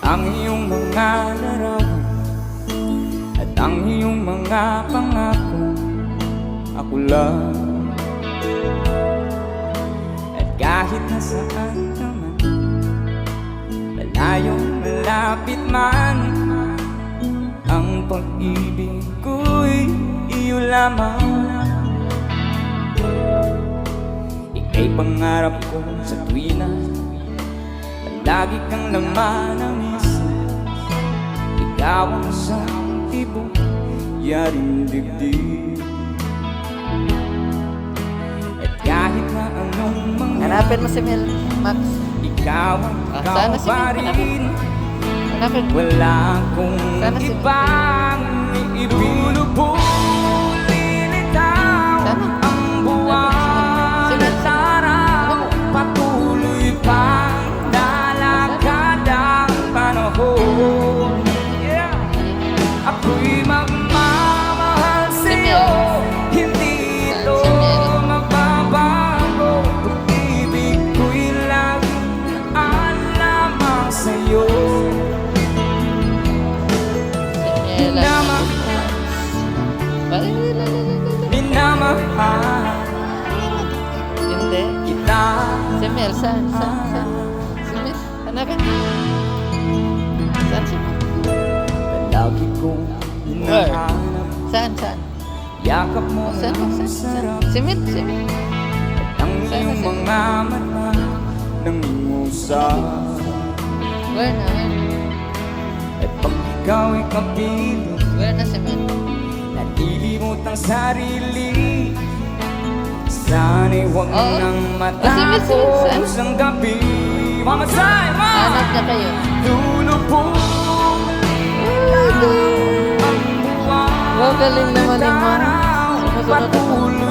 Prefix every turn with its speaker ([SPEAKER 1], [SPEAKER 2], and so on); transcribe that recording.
[SPEAKER 1] ang iyong mga larawan at ang iyong mga pangako. Ako lang, at kahit nasaan naman, malayong malapit man, ang pag-ibig ko'y iyo lamang. Ika'y pangarap ko sa tuwina, palagi kang laman ng isip. Ikaw ang isang tibok, yaring dibdib. At kahit na anong mangyari,
[SPEAKER 2] Hanapin mo si Mel, Max.
[SPEAKER 1] ikaw ang
[SPEAKER 2] sana si Mel,
[SPEAKER 1] pa rin.
[SPEAKER 2] Hanapin mo.
[SPEAKER 1] Wala akong
[SPEAKER 2] Sana si Mel.
[SPEAKER 1] ibang ibulubulin itaw.
[SPEAKER 2] Sana.
[SPEAKER 1] Ang buwan
[SPEAKER 2] Si Mel.
[SPEAKER 1] at araw, patuloy pang lalakad ang panahon. Ako'y magmamahal sa'yo, hindi ito magbabago. Pag-ibig ko'y laging lamang sa'yo. Minamahal
[SPEAKER 2] Hindi.
[SPEAKER 1] kita.
[SPEAKER 2] Si Mel, saan? Si Mel, hanapin mo. Saan si Mel?
[SPEAKER 1] Lagi kong hinahanap,
[SPEAKER 2] Saan?
[SPEAKER 1] yakap mo
[SPEAKER 2] Saan?
[SPEAKER 1] ang sarap.
[SPEAKER 2] Si Mel.
[SPEAKER 1] At ang iyong mga mata nangingusap.
[SPEAKER 2] Where na?
[SPEAKER 1] At pag ikaw ay kapiling,
[SPEAKER 2] Where na si Mel?
[SPEAKER 1] nalilimot ang sarili. Sana'y huwag
[SPEAKER 2] Oo.
[SPEAKER 1] nang
[SPEAKER 2] Si Mel.
[SPEAKER 1] matapos ang gabi. Mamasay mo!
[SPEAKER 2] Hanap na kayo.
[SPEAKER 1] Lulubog ang buwan
[SPEAKER 2] Wow, galing naman ni Ma'am.
[SPEAKER 1] at araw,
[SPEAKER 2] Sumusunod ako.
[SPEAKER 1] patuloy